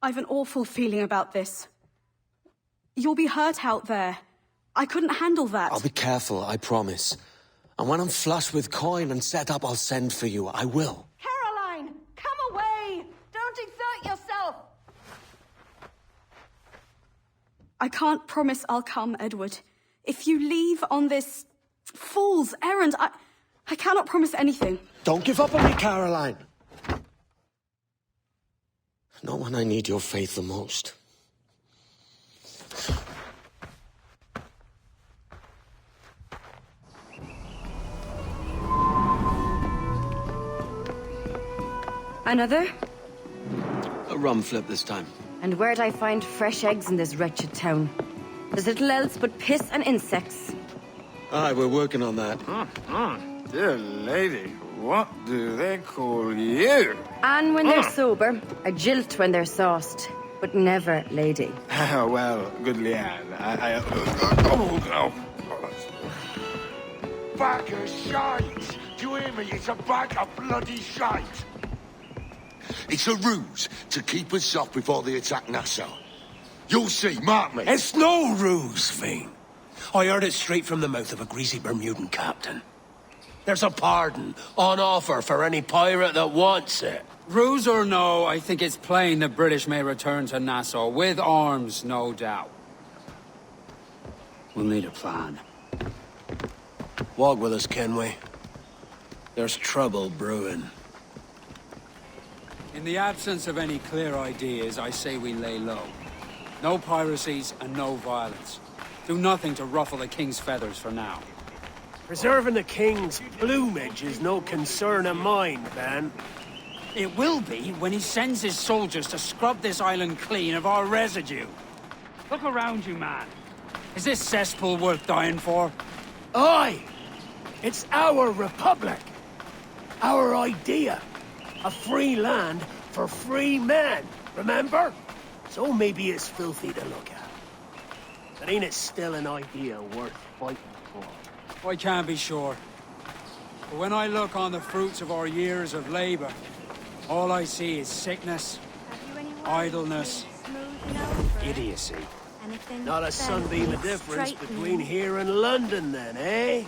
I've an awful feeling about this. You'll be hurt out there. I couldn't handle that. I'll be careful, I promise. And when I'm flush with coin and set up, I'll send for you. I will. Caroline, come away! Don't exert yourself! I can't promise I'll come, Edward. If you leave on this fool's errand, I cannot promise anything. Don't give up on me, Caroline. Not when I need your faith the most. Another? A rum flip this time. And where'd I find fresh eggs in this wretched town? There's little else but piss and insects. Aye, we're working on that. Dear lady, what do they call you? And when they're sober, a jilt when they're sauced, but never lady. Well, good Leanne, Bag of shite! Do you hear me? It's a bag of bloody shite! It's a ruse to keep us off before they attack Nassau. You'll see, mark me. It's no ruse, Fiend. I heard it straight from the mouth of a greasy Bermudan captain. There's a pardon on offer for any pirate that wants it. Ruse or no, I think it's plain the British may return to Nassau, with arms, no doubt. We'll need a plan. Walk with us, Kenway. There's trouble brewing. In the absence of any clear ideas, I say we lay low. No piracies and no violence. Do nothing to ruffle the king's feathers for now. Preserving the king's plumage is no concern of mine, Ben. It will be when he sends his soldiers to scrub this island clean of our residue. Look around you, man. Is this cesspool worth dying for? Aye! It's our republic. Our idea. A free land for free men, remember? So maybe it's filthy to look at. But ain't it still an idea worth fighting for? I can't be sure. But when I look on the fruits of our years of labor, all I see is sickness, idleness, idiocy. Not a sunbeam of difference between here and London, then, eh?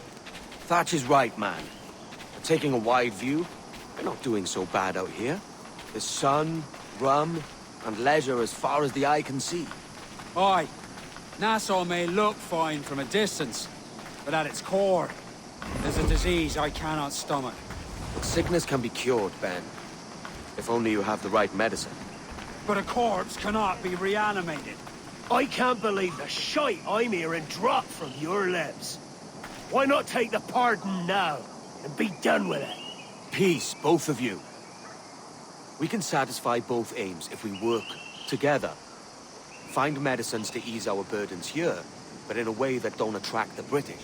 Thatch is right, man. Taking a wide view, we're not doing so bad out here. There's sun, rum, and leisure as far as the eye can see. Aye, Nassau may look fine from a distance, but at its core, there's a disease I cannot stomach. But sickness can be cured, Ben. If only you have the right medicine. But a corpse cannot be reanimated. I can't believe the shite I'm hearing drop from your lips. Why not take the pardon now, and be done with it? Peace, both of you. We can satisfy both aims if we work together. Find medicines to ease our burdens here, but in a way that don't attract the British.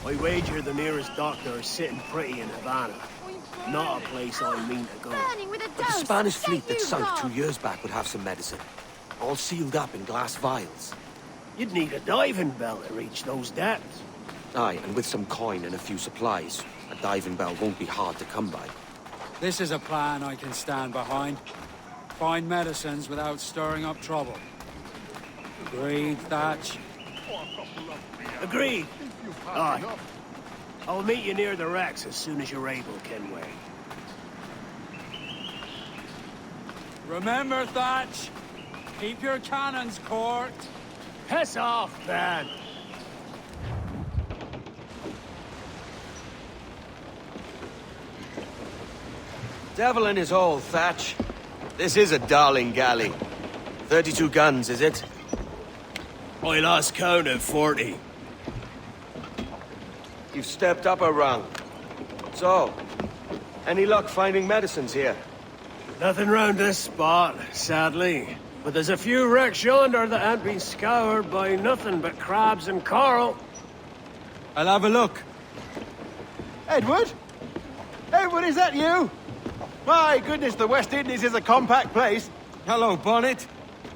I wager the nearest doctor is sitting pretty in Havana. Not a place I mean to go. But the Spanish fleet that sunk 2 years back would have some medicine. All sealed up in glass vials. You'd need a diving bell to reach those depths. Aye, and with some coin and a few supplies, a diving bell won't be hard to come by. This is a plan I can stand behind. Find medicines without stirring up trouble. Agreed, Thatch? Agreed. Aye. I'll meet you near the wrecks as soon as you're able, Kenway. Remember, Thatch, keep your cannons corked. Piss off, man! Devil in his hole, Thatch. This is a darling galley. 32 guns, is it? I lost count at 40. You've stepped up a rung. So, any luck finding medicines here? Nothing round this spot, sadly. But there's a few wrecks yonder that ain't been scoured by nothing but crabs and coral. I'll have a look. Edward? Edward, is that you? My goodness, the West Indies is a compact place. Hello, Bonnet.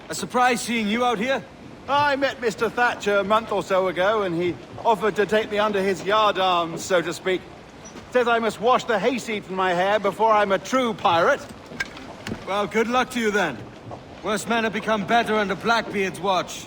A surprise seeing you out here. I met Mr. Thatcher a month or so ago, and he offered to take me under his yardarms, so to speak. Says I must wash the hayseed from my hair before I'm a true pirate. Well, good luck to you then. Worse men have become better under Blackbeard's watch.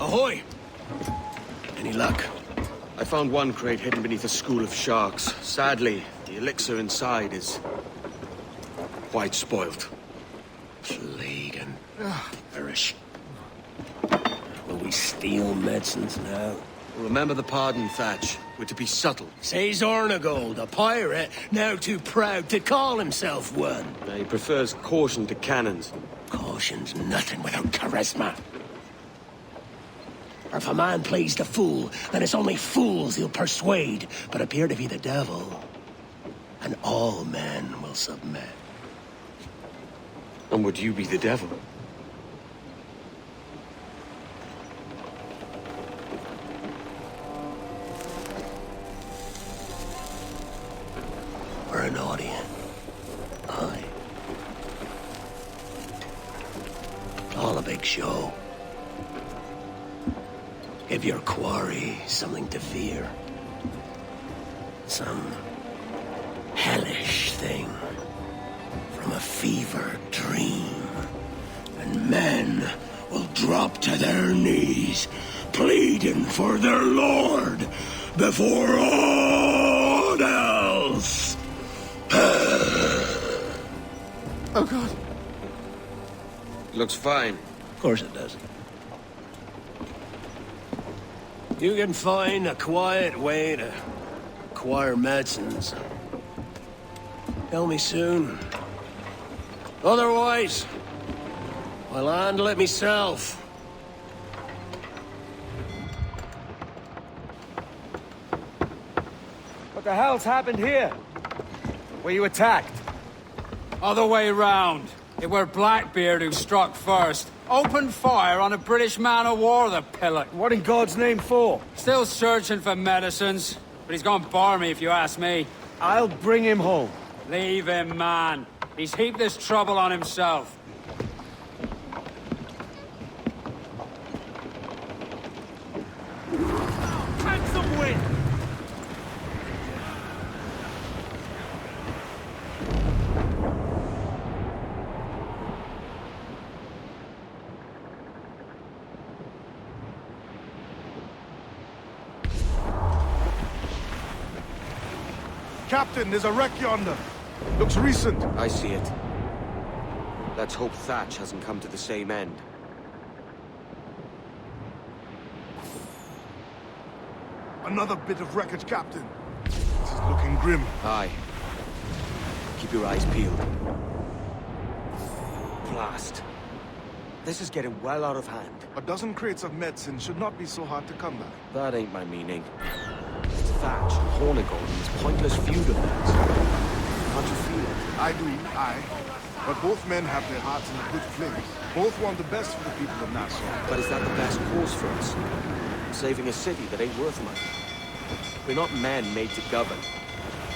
Ahoy! Any luck? I found one crate hidden beneath a school of sharks. Sadly, the elixir inside is quite spoilt. Plague and perish. Will we steal medicines now? Remember the pardon, Thatch. We're to be subtle. Says Ornagold, a pirate, now too proud to call himself one. He prefers caution to cannons. Caution's nothing without charisma. Or if a man plays the fool, then it's only fools he'll persuade, but appear to be the devil. And all men will submit. And would you be the devil? Or an audience. Aye. All a big show. Give your quarry something to fear. Some hellish thing from a fevered dream. And men will drop to their knees, pleading for their lord before all else. Oh, God. Looks fine. Of course it does. You can find a quiet way to acquire medicines. Tell me soon. Otherwise, I'll handle it myself. What the hell's happened here? Were you attacked? Other way round. It were Blackbeard who struck first. Opened fire on a British man-o'-war, the pillock. What in God's name for? Still searching for medicines, but he's gone barmy if you ask me. I'll bring him home. Leave him, man. He's heaped this trouble on himself. Catch some wind! Captain, there's a wreck yonder. Looks recent. I see it. Let's hope Thatch hasn't come to the same end. Another bit of wreckage, Captain. This is looking grim. Aye. Keep your eyes peeled. Blast. This is getting well out of hand. A dozen crates of medicine should not be so hard to come by. That ain't my meaning. It's Thatch and Hornigold and this pointless feud of theirs. Can't you feel it? I do, aye. But both men have their hearts in a good place. Both want the best for the people of Nassau. But is that the best cause for us? Saving a city that ain't worth much. We're not men made to govern.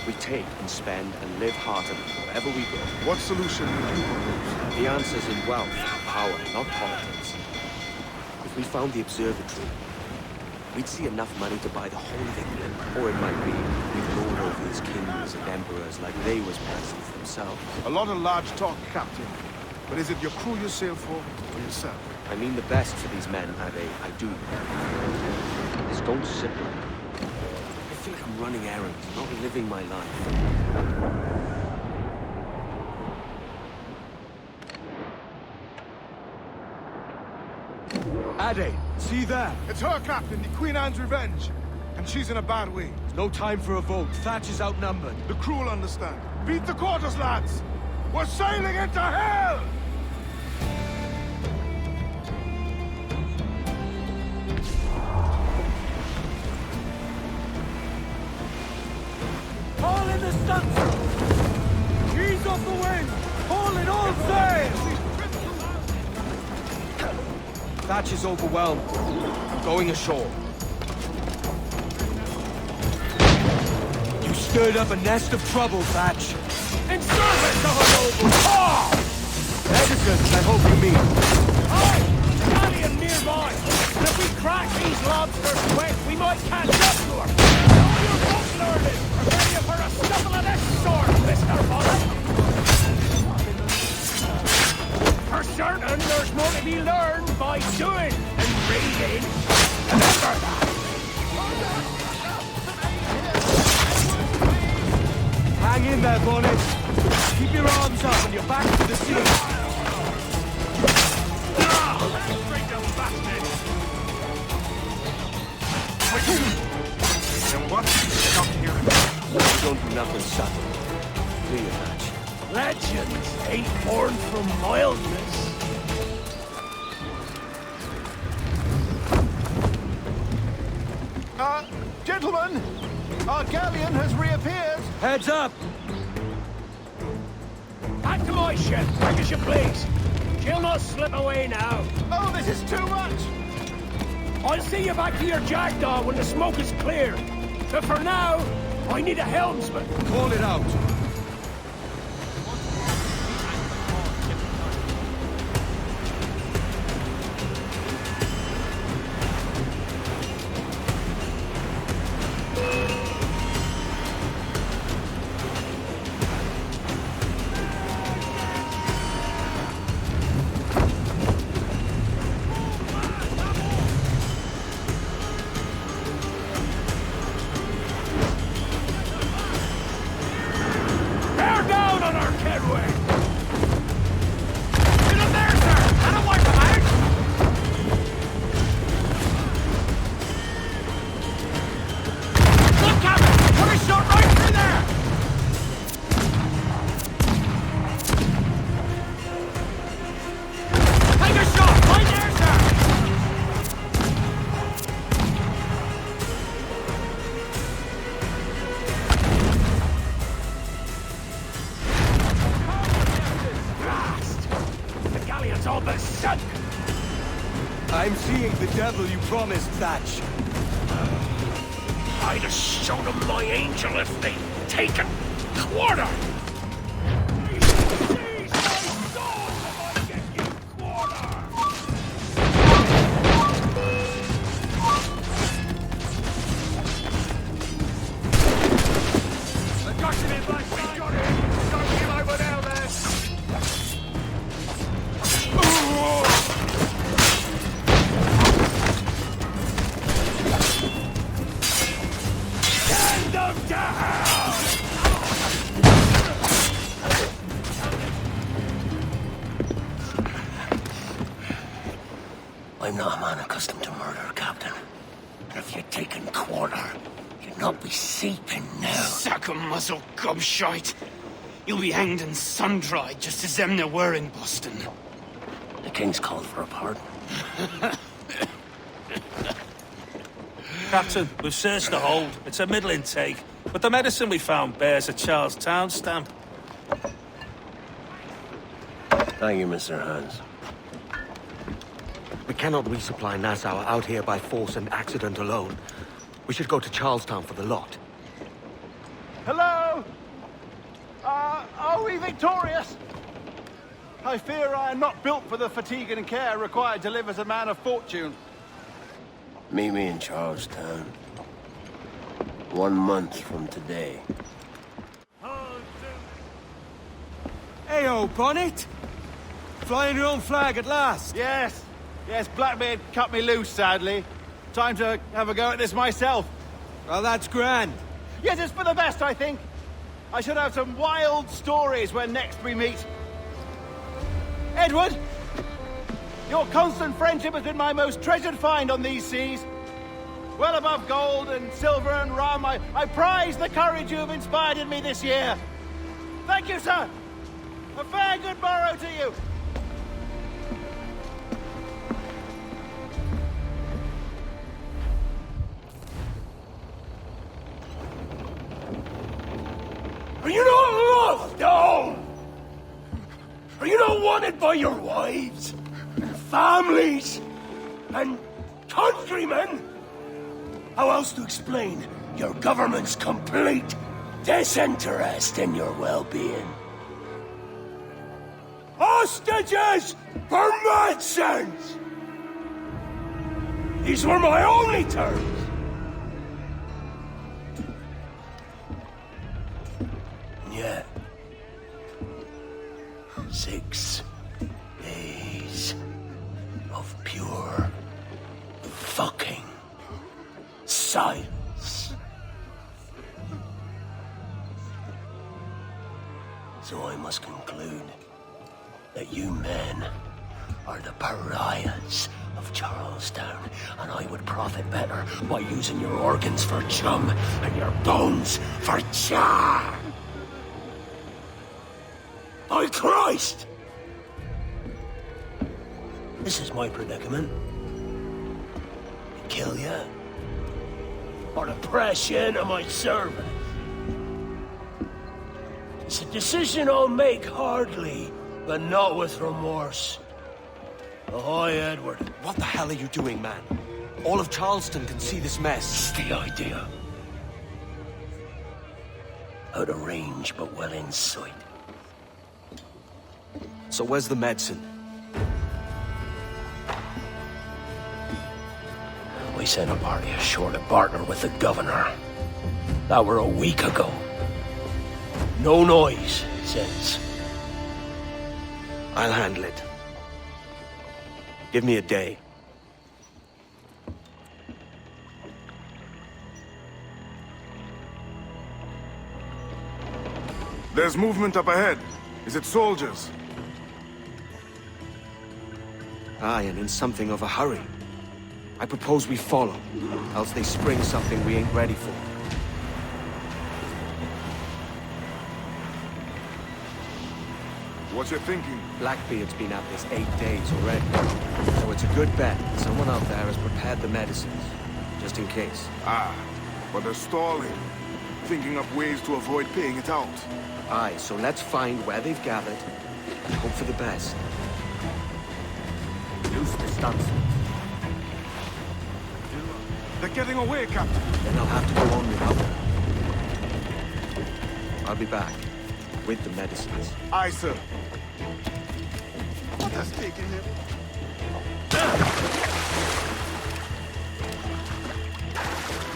We take and spend and live heartily wherever we go. What solution would you propose? The answer's in wealth, power, not politics. If we found the observatory, we'd see enough money to buy the whole of England. Or it might be we'd lord over these kings and emperors like they was peasants themselves. A lot of large talk, Captain. But is it your crew you sail for, or yourself? I mean the best for these men, Ade, I do. Just don't sit like that. I feel like I'm running errands, not living my life. Ade, see there? It's her, Captain, the Queen Anne's revenge. And she's in a bad way. No time for a vote. Thatch is outnumbered. The crew will understand. Beat the quarters, lads! We're sailing into hell! Haul in the stunsail! Ease off the wind! Haul in all sails! Thatch is overwhelmed. I'm going ashore. You stirred up a nest of trouble, Thatch. In service of a noble cause! Edison, I hope you mean. Aye! Galleon nearby! And if we crack these lobsters quick, we might catch up to her! All your book learning! Prepare you for a scuffle of this sort, Mr. Bullock! For certain, there's more to be learned by doing and reading. Remember that! Hang in there, Bonnet. Keep your arms up and your back to the sea. And what? Not here. You don't do nothing subtle. Do you, Thatch? Legends ain't born from mildness. Gentlemen, our galleon has reappeared. Heads up! Back to my ship, quick as you please. She'll not slip away now. Oh, this is too much. I'll see you back to your Jackdaw when the smoke is clear. But for now, I need a helmsman. Call it out. I'm seeing the devil you promised, Thatch. I'd have shown them my angel if they'd taken quarter. Seize my soul if I get you quarter. The Dutchman in black, we got him. Don't get over there, man. I'm not a man accustomed to murder, Captain. And if you'd taken quarter, you'd not can't be seeping now. Sack of muzzle gobshite. You'll be hanged and sun-dried just as them there were in Boston. The king's called for a pardon. Captain, we've searched the hold. It's a middling take, but the medicine we found bears a Charles-Towne stamp. Thank you, Mr. Hans. We cannot resupply Nassau out here by force and accident alone. We should go to Charlestown for the lot. Hello? Are we victorious? I fear I am not built for the fatigue and care required to live as a man of fortune. Meet me in Charlestown. 1 month from today. Heyo, Bonnet! Flying your own flag at last! Yes, Blackbeard cut me loose, sadly. Time to have a go at this myself. Well, that's grand. Yes, it's for the best, I think. I should have some wild stories when next we meet. Edward! Your constant friendship has been my most treasured find on these seas. Well above gold and silver and rum, I prize the courage you have inspired in me this year. Thank you, sir. A fair good morrow to you. Are you not loved, home? Are you not wanted by your wives, and families, and countrymen? How else to explain your government's complete disinterest in your well-being? Hostages for medicines! These were my only terms. Yet, 6 days of pure fucking silence. So I must conclude that you men are the pariahs of Charlestown, and I would profit better by using your organs for chum and your bones for char. By Christ! This is my predicament. Kill you, or to press you into my service. It's a decision I'll make hardly, but not with remorse. Ahoy, Edward. What the hell are you doing, man? All of Charleston can see this mess. It's the idea. Out of range, but well in sight. So where's the medicine? We sent a party ashore to partner with the governor. That were a week ago. No noise since. I'll handle it. Give me a day. There's movement up ahead. Is it soldiers? Aye, and in something of a hurry. I propose we follow, else they spring something we ain't ready for. What you thinking? Blackbeard's been at this 8 days already. So it's a good bet that someone out there has prepared the medicines, just in case. Ah, but they're stalling. Thinking up ways to avoid paying it out. Aye, so let's find where they've gathered, and hope for the best. Loose the stunts. They're getting away, Captain. Then I'll have to go on without them. I'll be back, with the medicines. Aye, sir. What has taken him? I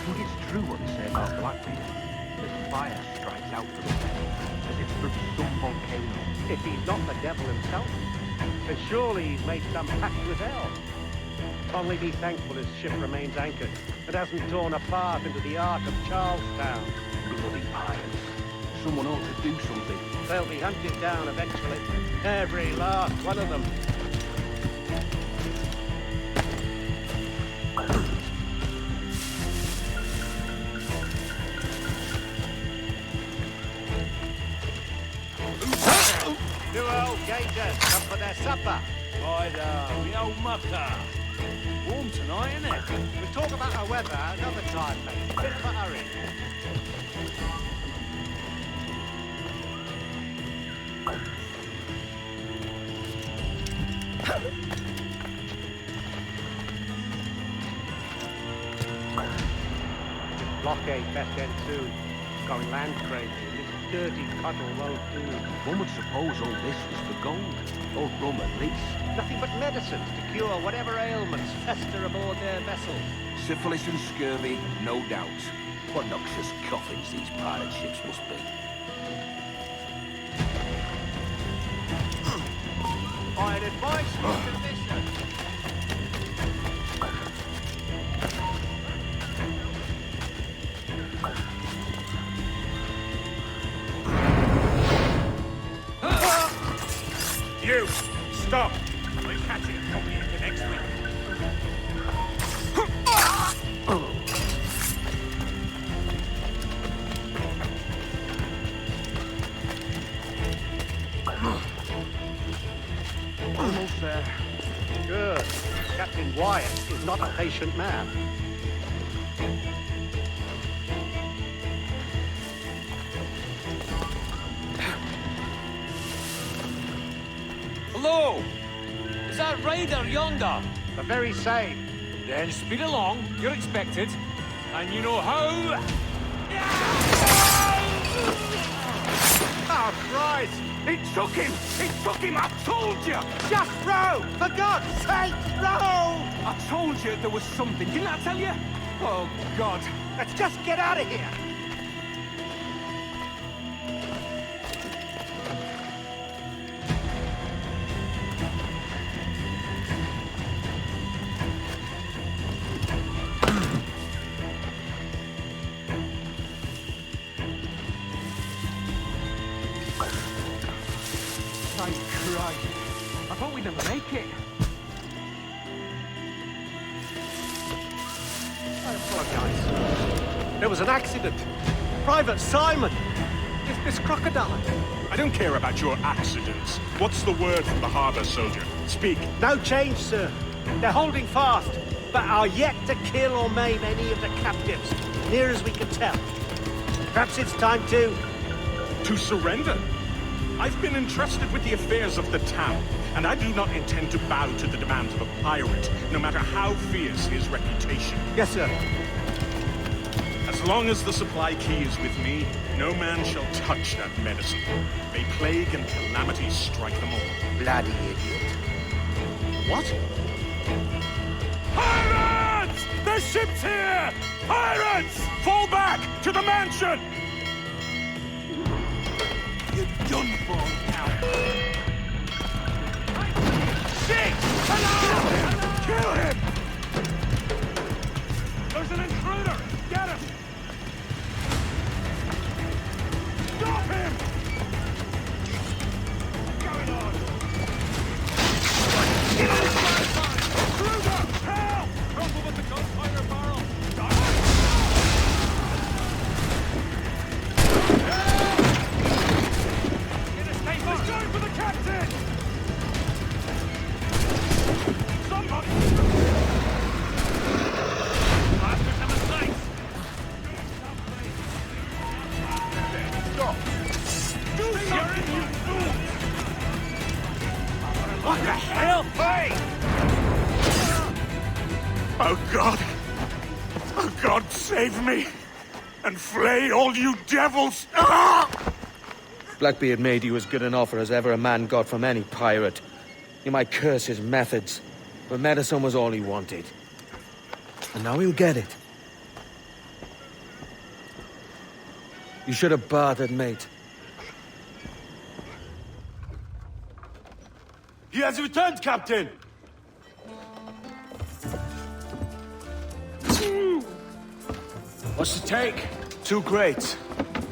think it's true what they say about Blackbeard. The fire strikes out from him, as if from some volcano. If he's not the devil himself, then surely he's made some pact with hell. Only be thankful his ship remains anchored and hasn't torn apart into the Ark of Charlestown. Bloody pirates. Someone ought to do something. They'll be hunted down eventually. Every last one of them. old gangers come for their supper. Right, me old mucker. Warm tonight, isn't it? We'll talk about our weather another time, mate. Bit of a hurry. This blockade best end soon. It's going land crazy, and this dirty puddle won't do. One would suppose all this was for gold, or rum at least. Nothing but medicines to cure whatever ailments fester aboard their vessels. Syphilis and scurvy, no doubt. What noxious coffins these pirate ships must be. I'd advise you to listen. You! Stop! We'll catch you and talk you into next week. Almost there. Good. Captain Wyatt is not a patient man. Hello! Is that Ryder yonder? The very same. Then speed along, you're expected. And you know how... Oh, Christ! It took him! It took him! I told you! Just row! For God's sake, row! I told you there was something, didn't I tell you? Oh, God. Let's just get out of here! I thought we'd never make it. I apologize. There was an accident. Private Simon! This crocodile. I don't care about your accidents. What's the word from the harbor, soldier? Speak. No change, sir. They're holding fast, but are yet to kill or maim any of the captives, near as we can tell. Perhaps it's time to... To surrender? I've been entrusted with the affairs of the town, and I do not intend to bow to the demands of a pirate, no matter how fierce his reputation. Yes, sir. As long as the supply key is with me, no man shall touch that medicine. May plague and calamity strike them all. Bloody idiot. What? Pirates! The ship's here! Pirates! Fall back to the mansion! You're done for now. Shit! Hello! Kill him! There's an intruder! Get him! Stop him! What's going on? Get out! Intruder! Help! Trouble with the gunpowder barrel! Let's go for the captain! Somebody! Bastards have a sight! Stop! Do something, you fool! What the hell? Hey! Oh, God! Oh, God, save me! And flay all you devils! Ah! Blackbeard made you as good an offer as ever a man got from any pirate. You might curse his methods, but medicine was all he wanted. And now he'll get it. You should have bartered, mate. He has returned, Captain! What's the take? 2 crates.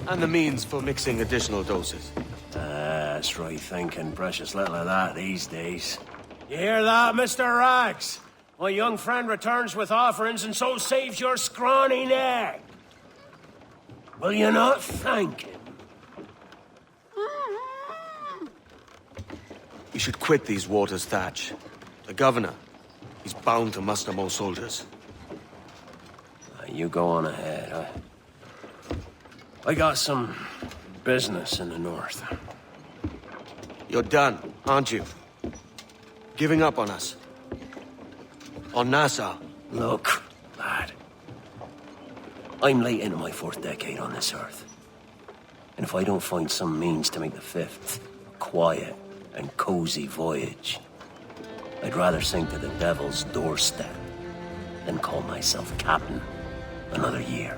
And the means for mixing additional doses. That's right thinking. Precious little of that these days. You hear that, Mr. Rags? My young friend returns with offerings and so saves your scrawny neck. Will you not thank him? We should quit these waters, Thatch. The governor, he's bound to muster more soldiers. You go on ahead. I got some business in the north. You're done, aren't you? Giving up on us? On Nassau? Look, lad. I'm late into my 4th decade on this earth. And if I don't find some means to make the 5th a quiet and cozy voyage, I'd rather sink to the devil's doorstep than call myself captain another year.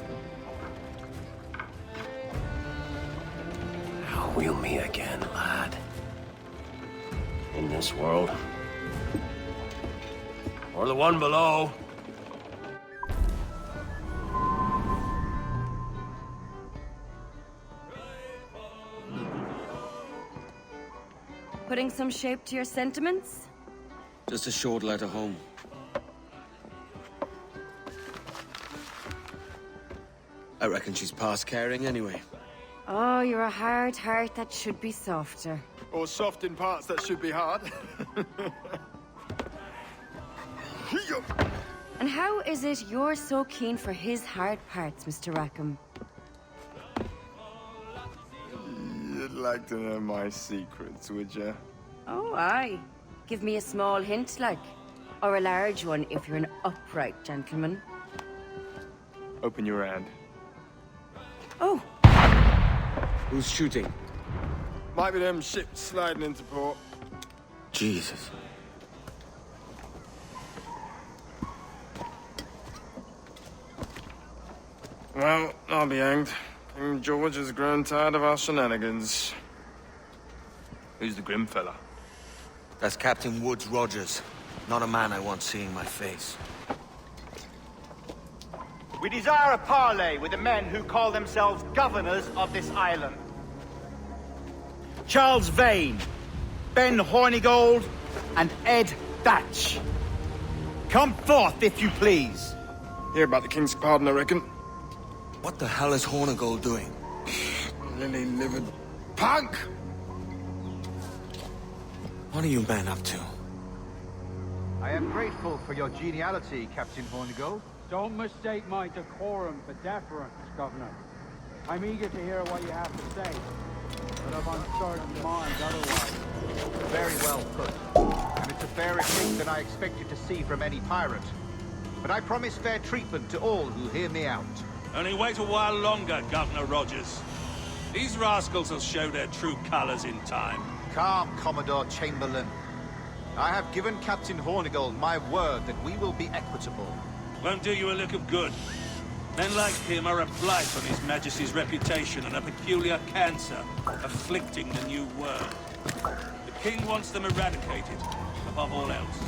We'll meet again, lad. In this world. Or the one below. Putting some shape to your sentiments? Just a short letter home. I reckon she's past caring anyway. Oh, you're a hard heart that should be softer. Or soft in parts that should be hard. And how is it you're so keen for his hard parts, Mr. Rackham? You'd like to know my secrets, would you? Oh, aye. Give me a small hint, like. Or a large one, if you're an upright gentleman. Open your hand. Oh. Who's shooting? Might be them ships sliding into port. Jesus. Well, I'll be hanged. King George has grown tired of our shenanigans. Who's the grim fella? That's Captain Woods Rogers. Not a man I want seeing my face. We desire a parley with the men who call themselves governors of this island. Charles Vane, Ben Hornigold, and Ed Thatch. Come forth, if you please. Hear about the king's pardon, I reckon. What the hell is Hornigold doing? Lily-livered punk! What are you men up to? I am grateful for your geniality, Captain Hornigold. Don't mistake my decorum for deference, Governor. I'm eager to hear what you have to say, but of uncertain mind otherwise. Very well put. And it's a fairer thing than I expected to see from any pirate. But I promise fair treatment to all who hear me out. Only wait a while longer, Governor Rogers. These rascals will show their true colors in time. Calm, Commodore Chamberlain. I have given Captain Hornigold my word that we will be equitable. Won't do you a lick of good. Men like him are a blight on His Majesty's reputation and a peculiar cancer, afflicting the new world. The King wants them eradicated, above all else.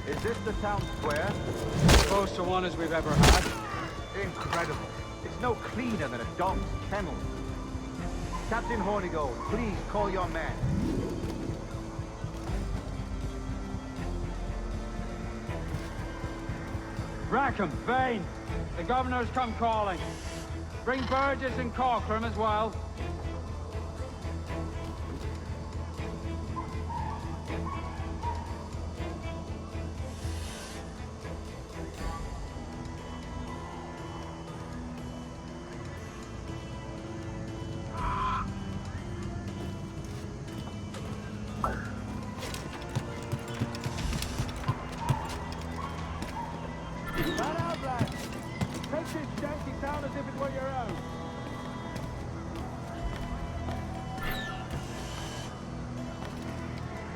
Is this the town square? Close to one as we've ever had. Incredible. It's no cleaner than a dog's kennel. Captain Hornigold, please call your men. Rackham, Vane, the governor's come calling. Bring Burgess and Corcoran as well.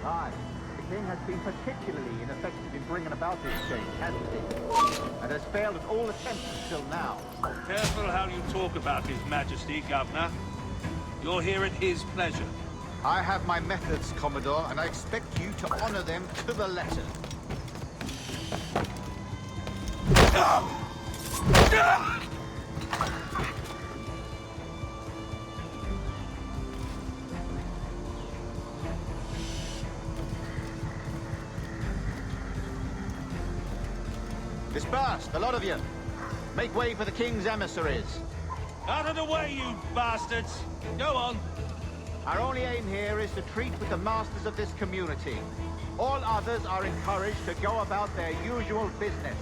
Aye, the King has been particularly ineffective in bringing about this change, hasn't he? And has failed at all attempts until now. Careful how you talk about His Majesty, Governor. You're here at his pleasure. I have my methods, Commodore, and I expect you to honor them to the letter. Disperse, a lot of you. Make way for the king's emissaries. Out of the way, you bastards! Go on. Our only aim here is to treat with the masters of this community. All others are encouraged to go about their usual business.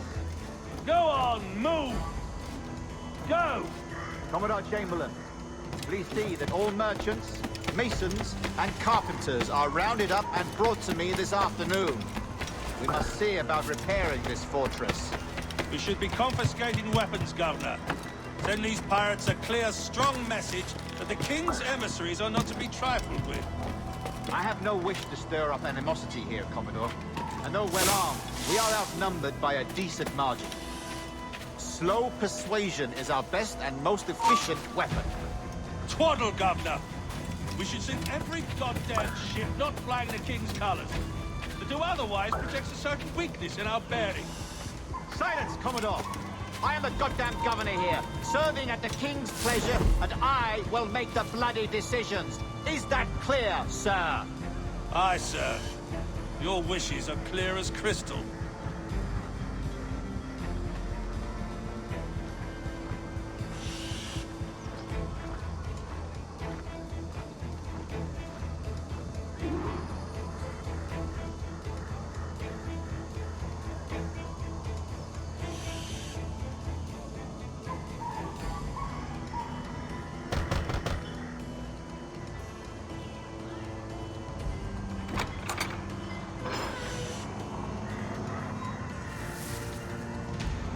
Go on, move! Go! Commodore Chamberlain, please see that all merchants, masons, and carpenters are rounded up and brought to me this afternoon. We must see about repairing this fortress. We should be confiscating weapons, Governor. Send these pirates a clear, strong message that the king's emissaries are not to be trifled with. I have no wish to stir up animosity here, Commodore. And though well armed, we are outnumbered by a decent margin. Slow persuasion is our best and most efficient weapon. Twaddle, Governor! We should sink every goddamn ship not flying the king's colors. To do otherwise protects a certain weakness in our bearing. Silence, Commodore! I am the goddamn governor here, serving at the king's pleasure, and I will make the bloody decisions. Is that clear, sir? Aye, sir. Your wishes are clear as crystal.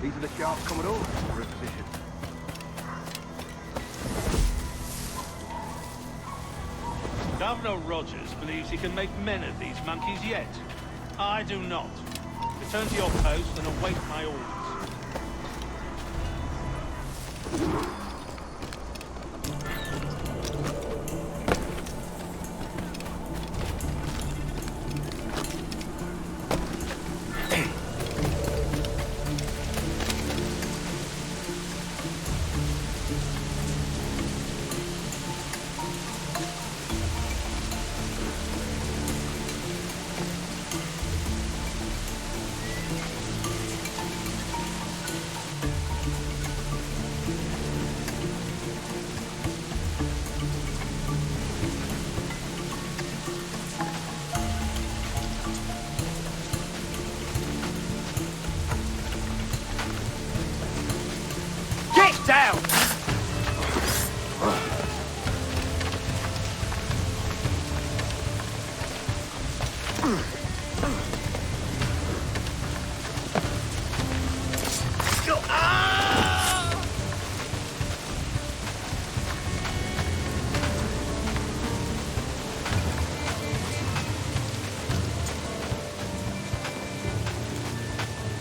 These are the sharp Commodores for a position. Governor Rogers believes he can make men of these monkeys yet. I do not. Return to your post and await my orders. Down!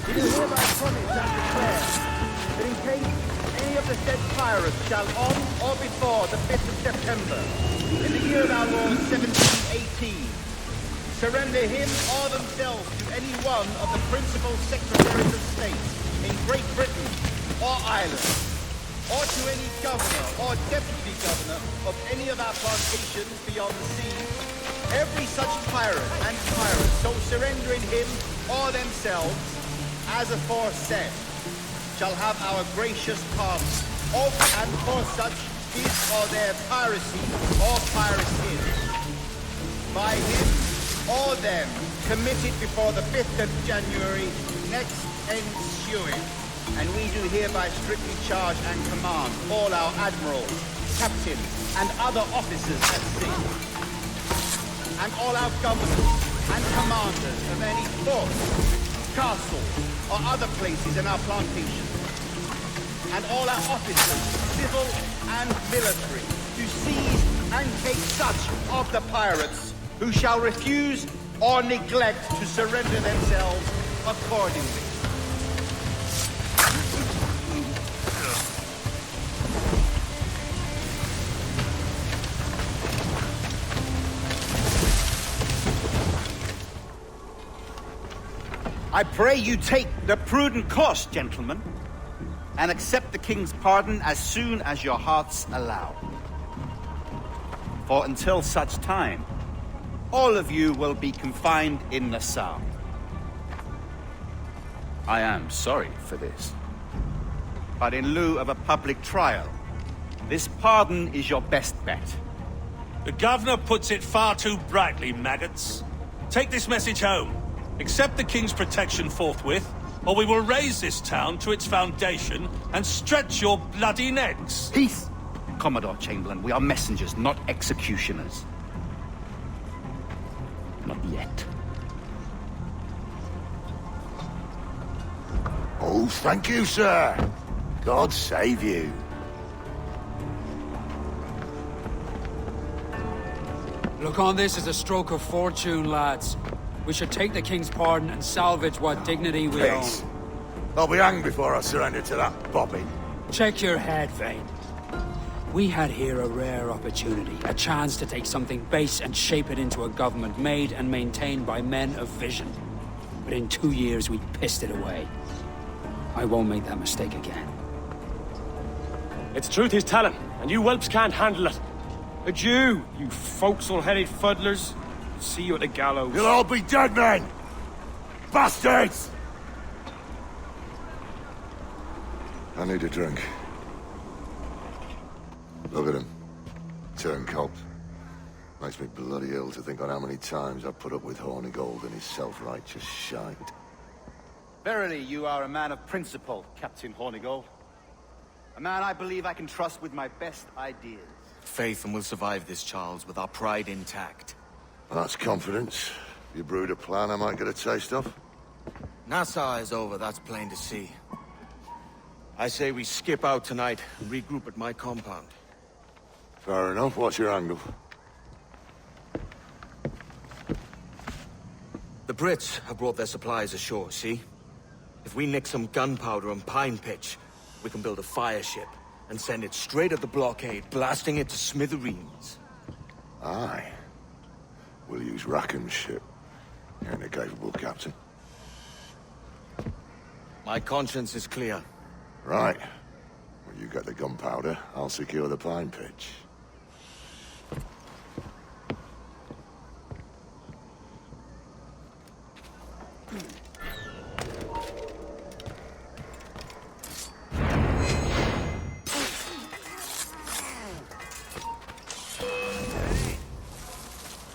It is hereby promised and declared that in case any of the said pirates shall on or before the 5th of September, in the year of our Lord 1718, surrender him or themselves to any one of the principal secretaries of state in Great Britain or Ireland, or to any governor or deputy governor of any of our plantations beyond the sea, every such pirate and pirate so surrendering him or themselves, as aforesaid, shall have our gracious pardon, of and for such his or their piracy or piracies, by him or them committed before the 5th of January next ensuing. And we do hereby strictly charge and command all our admirals, captains, and other officers at sea, and all our governors and commanders of any fort, castle, or other places in our plantation, and all our officers, civil and military, to seize and take such of the pirates who shall refuse or neglect to surrender themselves accordingly. I pray you take the prudent course, gentlemen, and accept the king's pardon as soon as your hearts allow. For until such time, all of you will be confined in Nassau. I am sorry for this. but in lieu of a public trial. This pardon is your best bet. The governor puts it far too brightly, maggots. Take this message home. Accept the king's protection forthwith, or we will raise this town to its foundation and stretch your bloody necks. Peace! Commodore Chamberlain, we are messengers, not executioners. Not yet. Oh, thank you, sir. God save you. Look on this as a stroke of fortune, lads. We should take the king's pardon and salvage what dignity we own. Peace. I'll be hanged before I surrender to that bobbin. Check your head, Vane. We had here a rare opportunity, a chance to take something base and shape it into a government made and maintained by men of vision. But in 2 years, we pissed it away. I won't make that mistake again. It's truth he's telling, and you whelps can't handle it. Adieu, you forecastle-headed fuddlers. See you at the gallows. You'll all be dead men! Bastards! I need a drink. Look at him. Turncoat. Makes me bloody ill to think on how many times I've put up with Hornigold and his self-righteous shite. Verily, you are a man of principle, Captain Hornigold. A man I believe I can trust with my best ideas. Faith, and we'll survive this, Charles, with our pride intact. That's confidence. You brewed a plan I might get a taste of? Nassau is over, that's plain to see. I say we skip out tonight and regroup at my compound. Fair enough. What's your angle? The Brits have brought their supplies ashore, see? If we nick some gunpowder and pine pitch, we can build a fireship and send it straight at the blockade, blasting it to smithereens. Aye. We'll use Rackham's ship. Ain't a capable captain. My conscience is clear. Right. Well, you get the gunpowder, I'll secure the pine pitch.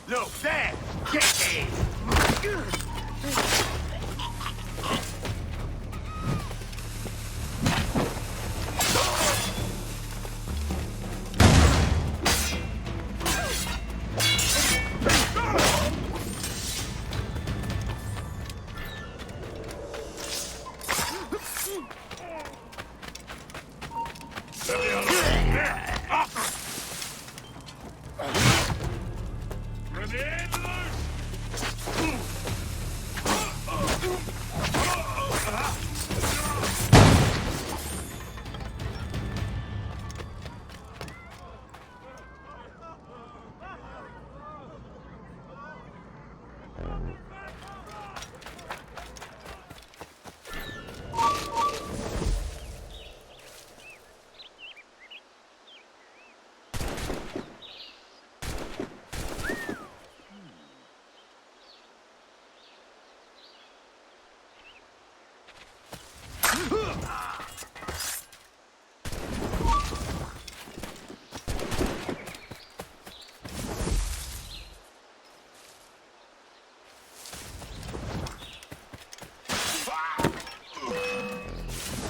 Look, there! Get it!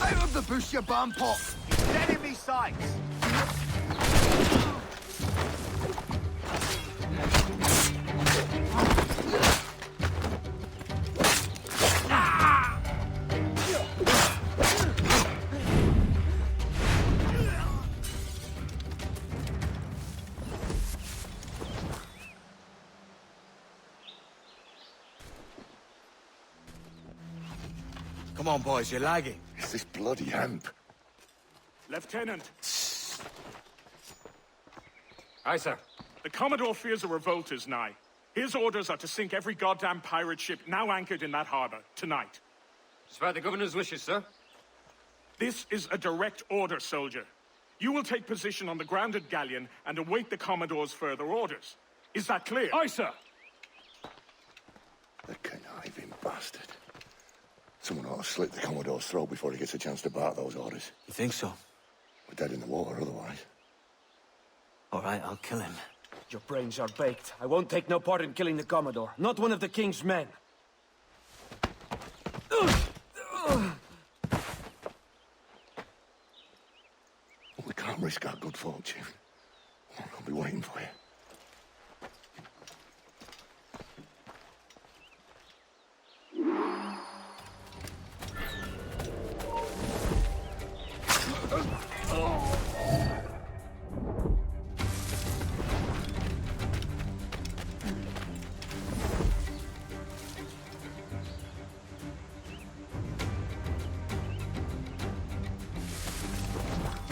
Out of the bush, you bampot! Dead in me sights! Come on, boys, you're lagging. It's this bloody hemp. Lieutenant. Aye, sir. The Commodore fears a revolt is nigh. His orders are to sink every goddamn pirate ship now anchored in that harbor, tonight. It's by the governor's wishes, sir. This is a direct order, soldier. You will take position on the grounded galleon and await the Commodore's further orders. Is that clear? Aye, sir. The conniving bastard. Someone ought to slit the Commodore's throat before he gets a chance to bark those orders. You think so? We're dead in the water otherwise. All right, I'll kill him. Your brains are baked. I won't take no part in killing the Commodore. Not one of the King's men. We can't risk our good fortune. I'll be waiting for you.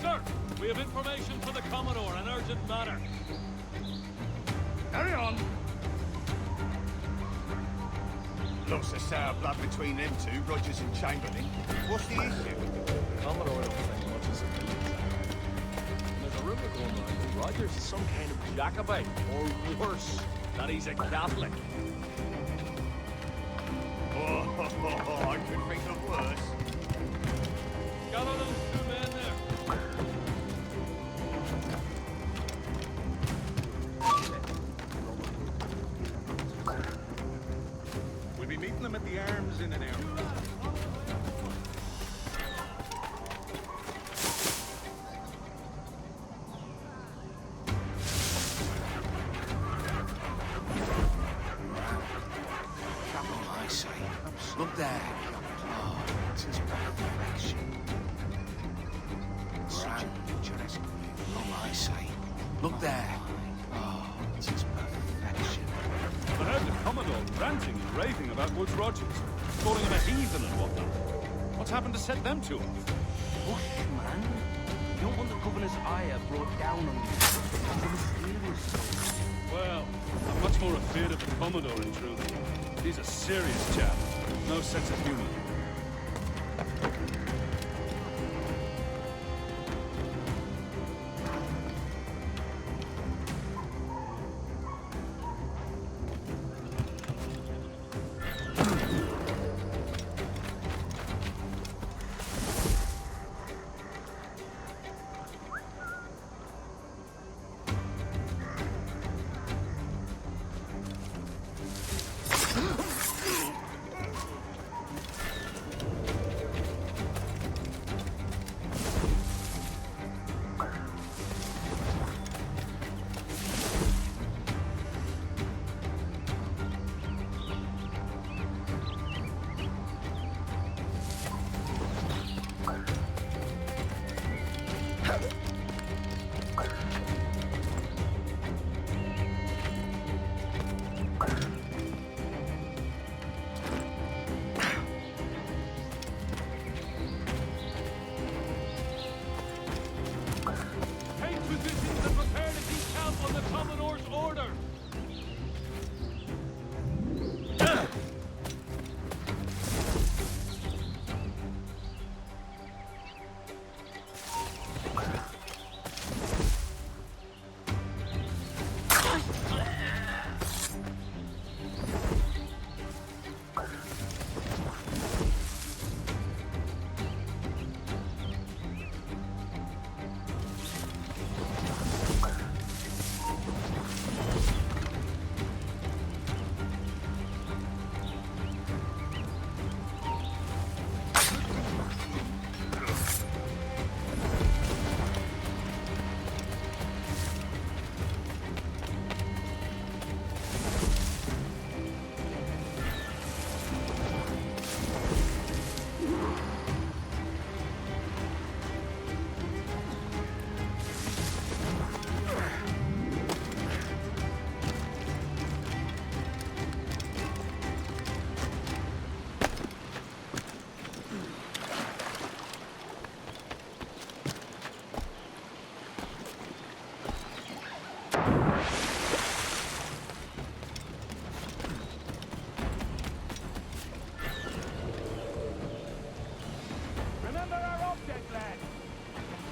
Sir, we have information for the Commodore, an urgent matter. Carry on. Looks a sour blood between them two, Rogers and Chamberlain. What's the issue? Commodore don't think much is a million. There's a rumor going around that Rogers is some kind of Jacobite, or worse, that he's a Catholic. Oh, I couldn't think of worse. Gather those two men there. We'll be meeting them at the Arms in an hour. I say. Look there. Oh, it's his perfection. Such a picturesque view. Oh, I say. Look there. Oh, it's his perfection. I heard the Commodore ranting and raving about Woods Rogers, calling him a heathen and whatnot. What's happened to set them two off? Hush, man. You don't want the governor's ire brought down on you. It's a mysterious soul. Well, I'm much more afraid of the Commodore, in truth. He's a serious chap. No sense of humor. Take positions and prepare to decamp on the Commodore's order. Remember our object, lad.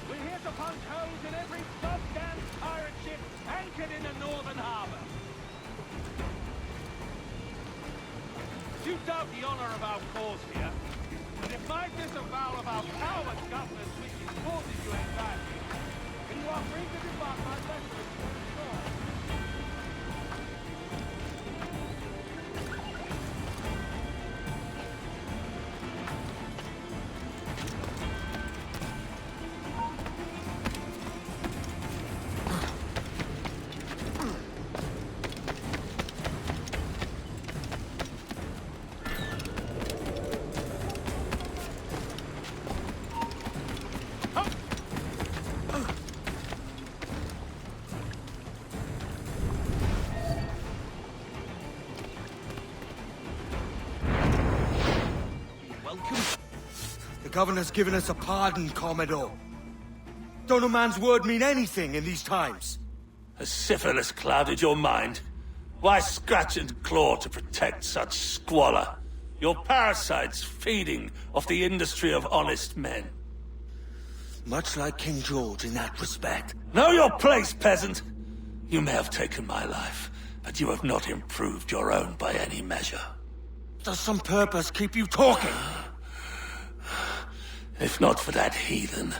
We're here to punch holes in every goddamn pirate ship anchored in the northern harbor. You doubt the honor of our cause here. And if my disavowal of our coward government reaches causes you anxiety, then you are free to depart my blessing. The governor's given us a pardon, Commodore. Don't a man's word mean anything in these times? Has syphilis clouded your mind? Why scratch and claw to protect such squalor? Your parasites feeding off the industry of honest men. Much like King George in that respect. Know your place, peasant! You may have taken my life, but you have not improved your own by any measure. Does some purpose keep you talking? If not for that heathen,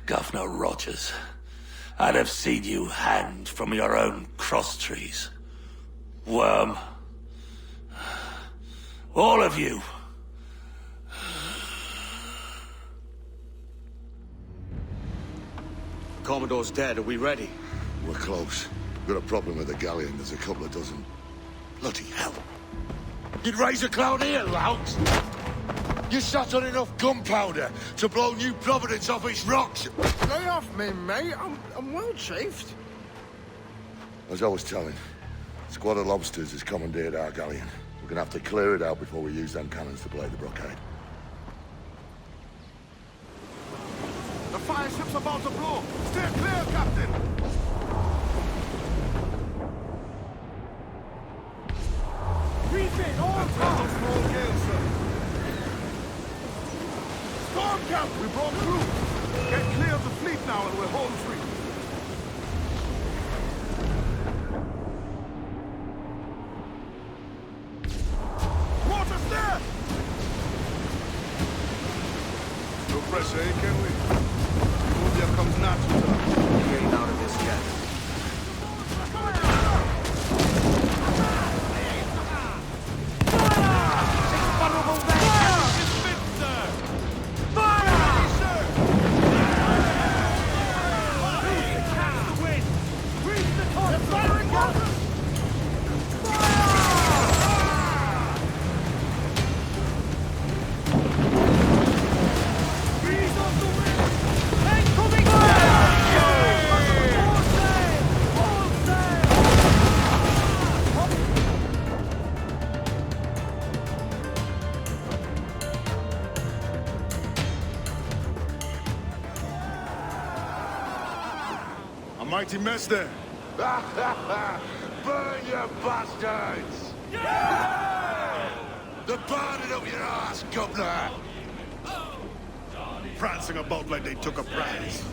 Governor Rogers, I'd have seen you hanged from your own cross-trees. Worm. All of you. Commodore's dead. Are we ready? We're close. We've got a problem with the galleon. There's a couple of dozen. Bloody hell. You'd raise a cloud here, louts! You sat on enough gunpowder to blow New Providence off its rocks! Lay off me, mate. I'm well chafed. As I was telling, a squad of lobsters has commandeered our galleon. We're gonna have to clear it out before we use them cannons to play the blockade. The fireship's about to blow. Steer clear, Captain! Refit, all That's a small gale, sir. Storm camp! We broke through! Get clear of the fleet now and we're home free. Water's there! No pressure, eh, can we? Here comes natural to us. We ain't out of this yet. Mighty mess there. Burn, you bastards! Yeah! They're burning up your ass, governor! Prancing about like they took a prize.